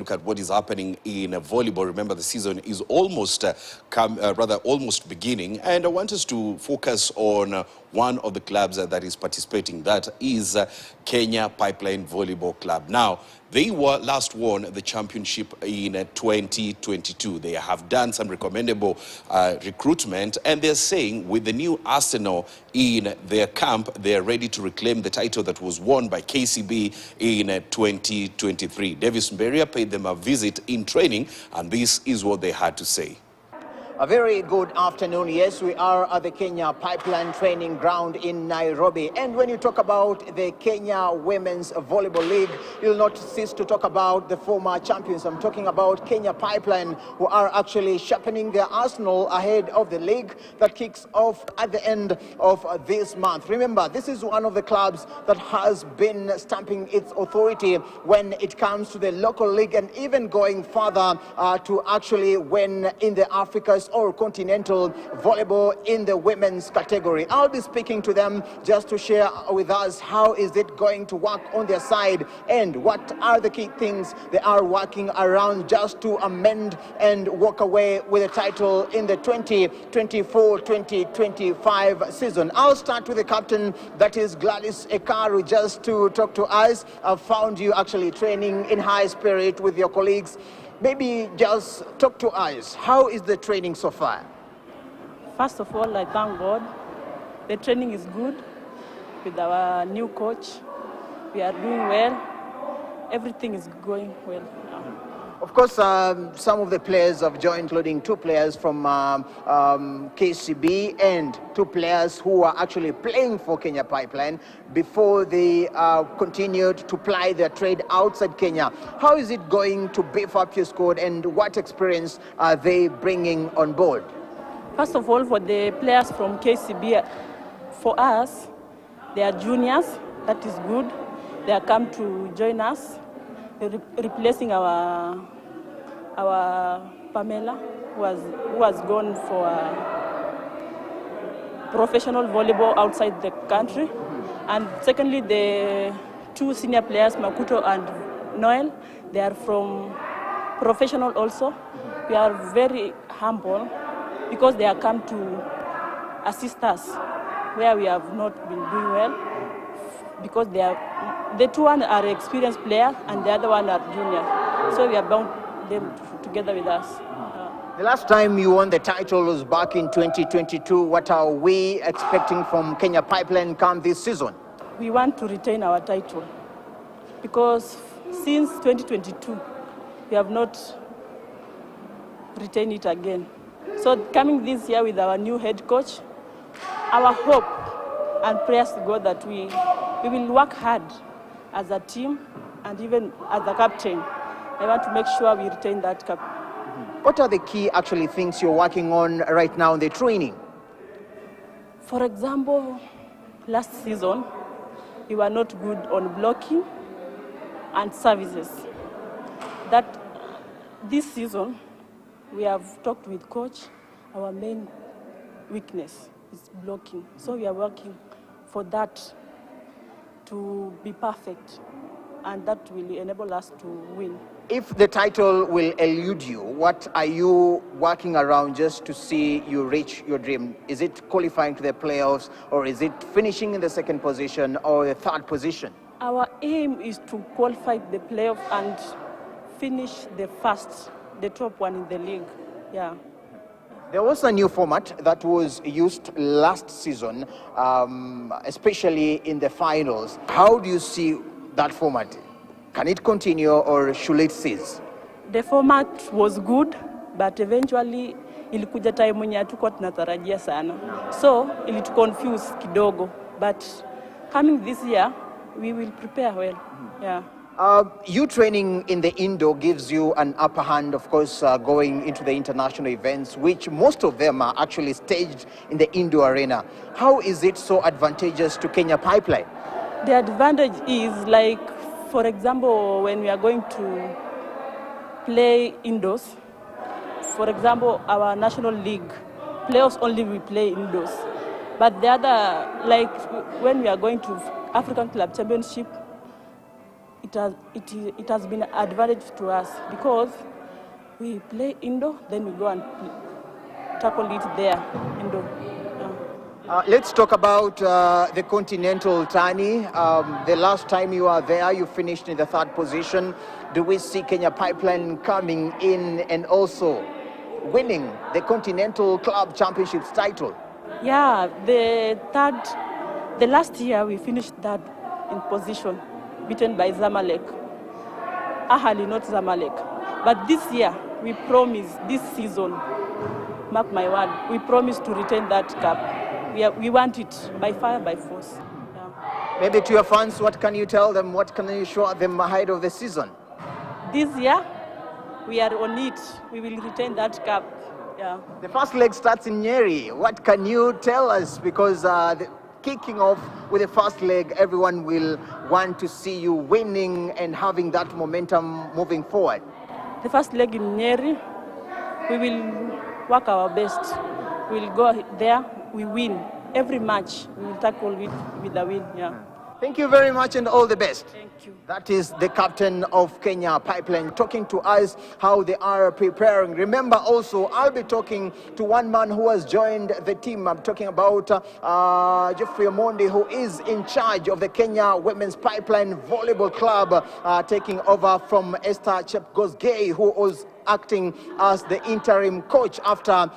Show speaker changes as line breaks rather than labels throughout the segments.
look at what is happening in volleyball. Remember, the season is almost, almost beginning. And I want us to focus on one of the clubs that is participating. That is Kenya Pipeline Volleyball Club. Now, they last won the championship in 2022. They have done some recommendable recruitment, and they're saying with the new arsenal in their camp, they're ready to reclaim the title that was won by KCB in 2023. Davis Mberia paid them a visit in training, and this is what they had to say.
A very good afternoon. Yes, we are at the Kenya Pipeline Training Ground in Nairobi. And when you talk about the Kenya Women's Volleyball League, you'll not cease to talk about the former champions. I'm talking about Kenya Pipeline, who are actually sharpening their arsenal ahead of the league that kicks off at the end of this month. Remember, this is one of the clubs that has been stamping its authority when it comes to the local league, and even going further to actually win in the Africa's or continental volleyball in the women's category. I'll be speaking to them just to share with us how is it going to work on their side and what are the key things they are working around just to amend and walk away with a title in the 2024-2025 season. I'll start with the captain, that is Gladys Ekaru, just to talk to us. I've found you actually training in high spirit with your colleagues. Maybe just talk to us. How is the training so far?
First of all, I thank God. The training is good with our new coach. We are doing well. Everything is going well now.
Of course, some of the players have joined, including 2 players from KCB and 2 players who are actually playing for Kenya Pipeline before they continued to ply their trade outside Kenya. How is it going to beef up your squad, and what experience are they bringing on board?
First of all, for the players from KCB, for us, they are juniors. That is good. They are come to join us, replacing our Pamela, who has gone for professional volleyball outside the country. And secondly, the 2 senior players, Makuto and Noel, they are from professional also. We are very humble because they are come to assist us where we have not been doing well, because the 2 are experienced players and the other one are junior. So we are bound them together with us.
The last time you won the title was back in 2022. What are we expecting from Kenya Pipeline come this season?
We want to retain our title because since 2022, we have not retained it again. So coming this year with our new head coach, our hope and prayers to God that we will work hard as a team and even as a captain. I want to make sure we retain that cup.
What are the key actually things you're working on right now in the training?
For example, last season, we were not good on blocking and services. That this season, we have talked with coach, our main weakness is blocking. So we are working for that to be perfect, and that will enable us to win.
If the title will elude you, what are you working around just to see you reach your dream? Is it qualifying to the playoffs, or is it finishing in the 2nd position or the 3rd position?
Our aim is to qualify the playoff and finish the top one in the league. Yeah.
There was a new format that was used last season, especially in the finals. How do you see that format? Can it continue or should it cease?
The format was good, but eventually ilikuja time yenye hatukuwa tunatarajia sana. So ilitu confuse kidogo, but coming this year we will prepare well. Yeah.
You training in the indoor gives you an upper hand, of course, going into the international events, which most of them are actually staged in the indoor arena. How is it so advantageous to Kenya Pipeline?
The advantage is, like, for example, when we are going to play indoors, for example, our national league, playoffs only we play indoors. But the other, like when we are going to African Club Championship, it has been an advantage to us because we play indoor, then we go and tackle it there indoor. Yeah.
Let's talk about the Continental tourney. The last time you were there, you finished in the 3rd position. Do we see Kenya Pipeline coming in and also winning the Continental Club Championships title?
Yeah, the last year we finished third in position, beaten by Zamalek. Ahali, not Zamalek. But this year, we promise, this season, mark my word, we promise to retain that cup. We want it by fire, by force. Yeah.
Maybe to your fans, what can you tell them? What can you show them ahead of the season?
This year, we are on it. We will retain that cup. Yeah.
The first leg starts in Nyeri. What can you tell us? Because kicking off with the first leg, everyone will want to see you winning and having that momentum moving forward.
The first leg in Nyeri, we will work our best. We will go there, we win. Every match, we will tackle with a win. Yeah.
Thank you very much and all the best.
Thank you.
That is the captain of Kenya Pipeline talking to us how they are preparing. Remember also, I'll be talking to one man who has joined the team. I'm talking about Jeffrey Omondi, who is in charge of the Kenya Women's Pipeline Volleyball Club, taking over from Esther Chepgosgei, who was acting as the interim coach after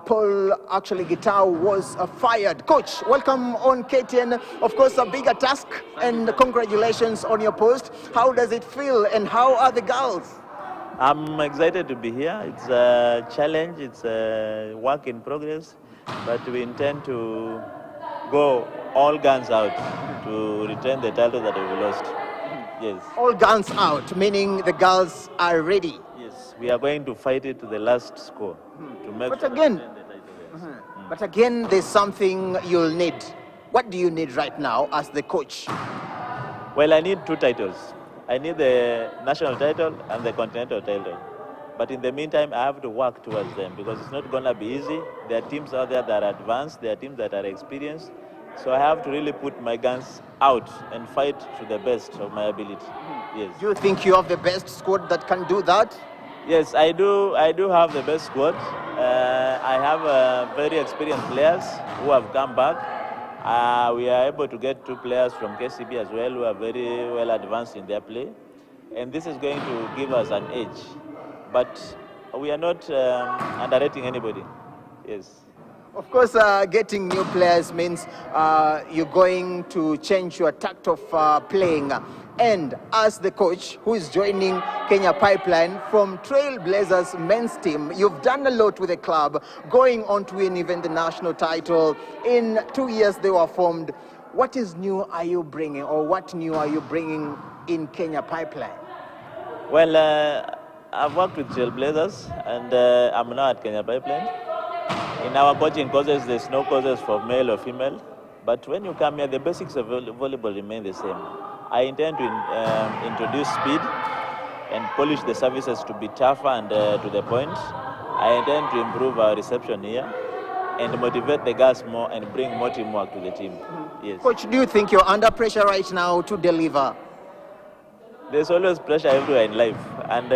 Paul Gitau was fired. Coach, welcome on KTN. Of course, a bigger task, and congratulations on your post. How does it feel and how are the girls?
I'm excited to be here. It's a challenge, it's a work in progress, but we intend to go all guns out to retain the title that we lost. Yes.
All guns out, meaning the girls are ready.
Yes, we are going to fight it to the last score to make
But
sure
again,
we retain the title. Yes.
But again, there's something you'll need. What do you need right now as the coach?
Well, I need 2 titles. I need the national title and the continental title. But in the meantime, I have to work towards them because it's not going to be easy. There are teams out there that are advanced. There are teams that are experienced. So I have to really put my guns out and fight to the best of my ability. Yes.
Do you think you have the best squad that can do that?
Yes, I do have the best squad. I have very experienced players who have come back. We are able to get 2 players from KCB as well who are very well advanced in their play. And this is going to give us an edge. But we are not underrating anybody. Yes.
Of course, getting new players means you're going to change your tact of playing. And as the coach who is joining Kenya Pipeline from Trailblazers men's team, you've done a lot with the club, going on to win even the national title. In 2 years they were formed. What is new are you bringing, or what new are you bringing in Kenya Pipeline?
Well, I've worked with Trailblazers and I'm now at Kenya Pipeline. In our coaching courses, there's no courses for male or female. But when you come here, the basics of volleyball remain the same. I intend to introduce speed and polish the services to be tougher and to the point. I intend to improve our reception here and motivate the girls more and bring more teamwork to the team. Yes.
Coach, do you think you're under pressure right now to deliver?
There's always pressure everywhere in life. And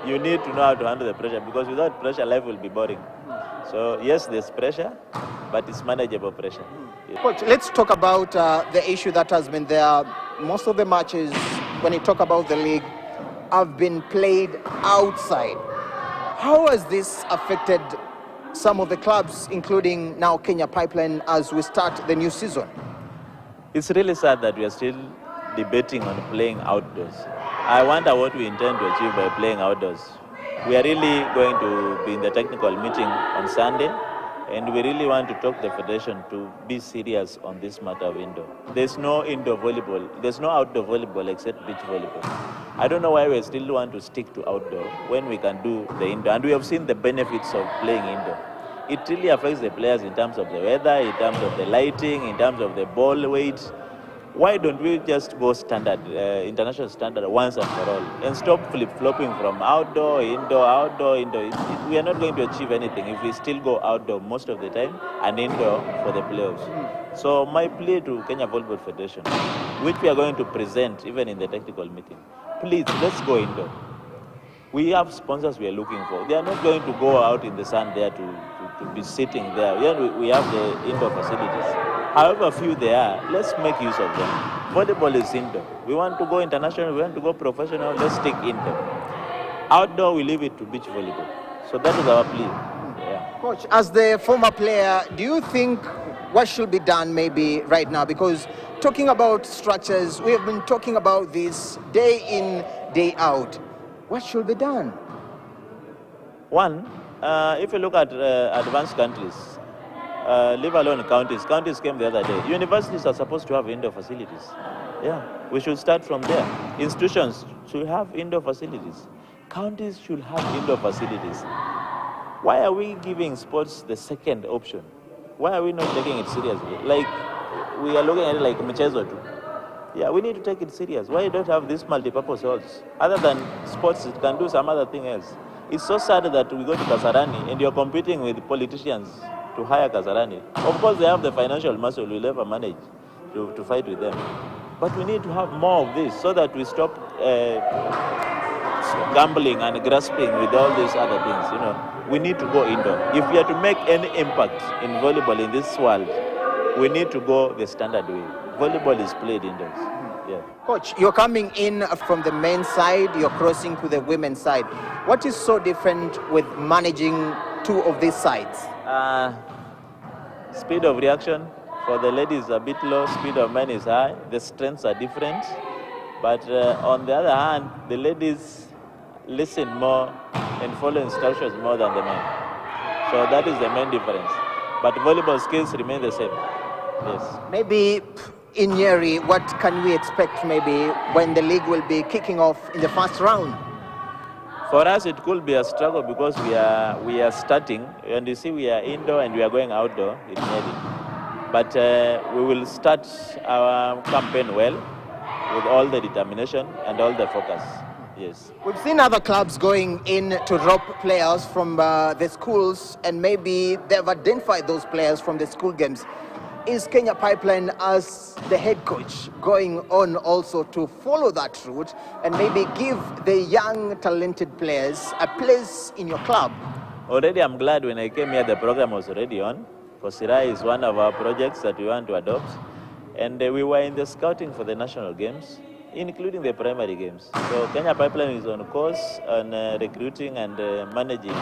you need to know how to handle the pressure because without pressure, life will be boring. So yes, there's pressure, but it's manageable pressure. Yes.
Coach, let's talk about the issue that has been there. Most of the matches, when you talk about the league, have been played outside. How has this affected some of the clubs, including now Kenya Pipeline, as we start the new season?
It's really sad that we are still debating on playing outdoors. I wonder what we intend to achieve by playing outdoors. We are really going to be in the technical meeting on Sunday, and we really want to talk to the federation to be serious on this matter of indoor. There's no indoor volleyball, there's no outdoor volleyball except beach volleyball. I don't know why we still want to stick to outdoor when we can do the indoor, and we have seen the benefits of playing indoor. It really affects the players in terms of the weather, in terms of the lighting, in terms of the ball weight. Why don't we just go standard, international standard once and for all, and stop flip-flopping from outdoor, indoor, indoor. We are not going to achieve anything if we still go outdoor most of the time and indoor for the playoffs. So my plea to Kenya Volleyball Federation which we are going to present even in the technical meeting. Please, let's go indoor. We have sponsors we are looking for. They are not going to go out in the sun there to be sitting there. We have the indoor facilities. However few they are, let's make use of them. Volleyball is indoor. We want to go international, we want to go professional, let's stick indoor. Outdoor, we leave it to beach volleyball. So that is our plea. Yeah.
Coach, as the former player, do you think what should be done maybe right now? Because talking about structures, we have been talking about this day in, day out. What should be done?
One, if you look at advanced countries, leave alone counties. Counties came the other day. Universities are supposed to have indoor facilities. Yeah, we should start from there. Institutions should have indoor facilities. Counties should have indoor facilities. Why are we giving sports the second option? Why are we not taking it seriously? Like, we are looking at it like Mchezo too. Yeah, we need to take it serious. Why you don't have these multi-purpose halls? Other than sports, it can do some other thing else. It's so sad that we go to Kasarani and you're competing with politicians to hire Kasarani. Of course, they have the financial muscle. We'll never manage to fight with them. But we need to have more of this so that we stop gambling and grasping with all these other things. You know, we need to go indoor. If we are to make any impact in volleyball in this world, we need to go the standard way. Volleyball is played indoors. Yeah.
Coach, you're coming in from the men's side, you're crossing to the women's side. What is so different with managing two of these sides?
Speed of reaction for the ladies is a bit low, speed of men is high. The strengths are different. But on the other hand, the ladies listen more and follow instructions more than the men. So that is the main difference. But volleyball skills remain the same. Yes.
Maybe in Nyeri, what can we expect maybe when the league will be kicking off in the first round?
For us, it could be a struggle because we are starting, and you see we are indoor and we are going outdoor in Nyeri. But we will start our campaign well with all the determination and all the focus. Yes.
We've seen other clubs going in to rope players from the schools, and maybe they've identified those players from the school games. Is Kenya Pipeline, as the head coach, going on also to follow that route and maybe give the young, talented players a place in your club?
Already, I'm glad when I came here, the program was already on. Kosirai is one of our projects that we want to adopt. And we were in the scouting for the national games, including the primary games. So Kenya Pipeline is on course on recruiting and managing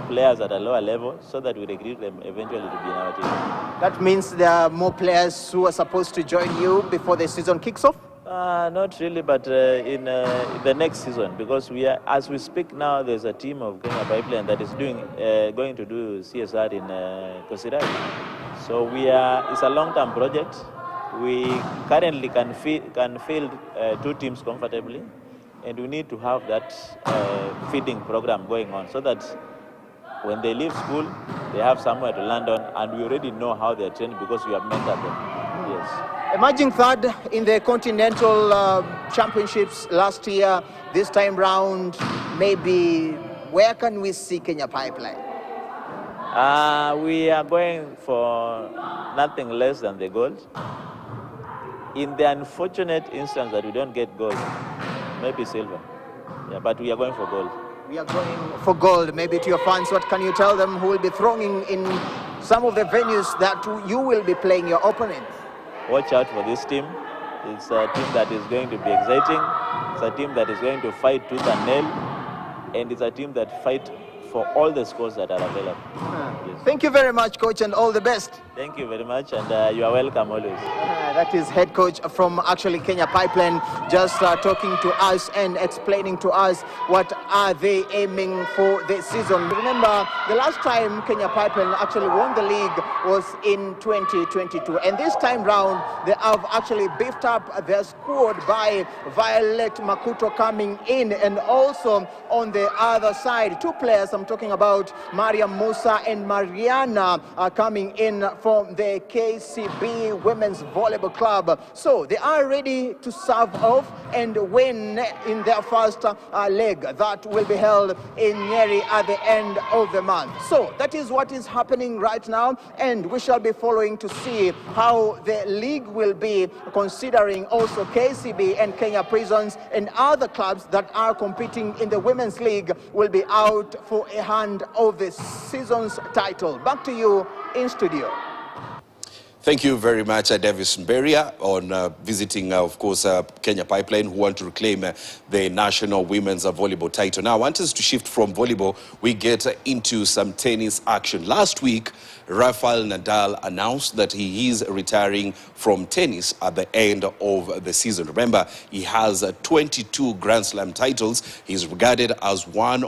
players at a lower level so that we recruit them eventually to be in our team.
That means there are more players who are supposed to join you before the season kicks off?
Not really, but in the next season, because as we speak now, there's a team of Kenya Pipeline that is going to do CSR in Kosirai. So it's a long-term project. We currently can field 2 teams comfortably, and we need to have that feeding program going on so that when they leave school, they have somewhere to land on, and we already know how they're trained because we have mentored them. Yes.
Emerging third in the Continental Championships last year, this time round, maybe where can we see Kenya Pipeline?
We are going for nothing less than the gold. In the unfortunate instance that we don't get gold, maybe silver. Yeah, but we are going for gold.
We are going for gold. Maybe to your fans, what can you tell them who will be thronging in some of the venues that you will be playing your opponents?
Watch out for this team. It's a team that is going to be exciting. It's a team that is going to fight tooth and nail. And it's a team that fight for all the scores that are available. Yes.
Thank you very much, Coach, and all the best.
Thank you very much, and you are welcome always.
That is head coach from actually Kenya Pipeline, just talking to us and explaining to us what are they aiming for this season. Remember, the last time Kenya Pipeline actually won the league was in 2022, and this time round they have actually beefed up their squad by Violet Makuto coming in, and also on the other side, 2 players, I'm talking about Mariam Musa and Mariana, are coming in from the KCB Women's Volleyball Volleyball Club. So they are ready to serve off and win in their first leg that will be held in Nyeri at the end of the month. So that is what is happening right now, and we shall be following to see how the league will be, considering also KCB and Kenya Prisons and other clubs that are competing in the Women's League will be out for a hand of the season's title. Back to you in studio.
Thank you very much, Davis Mberia, on visiting, of course, Kenya Pipeline, who want to reclaim the national women's volleyball title. Now, I want us to shift from volleyball. We get into some tennis action. Last week, Rafael Nadal announced that he is retiring from tennis at the end of the season. Remember, he has 22 Grand Slam titles. He's regarded as one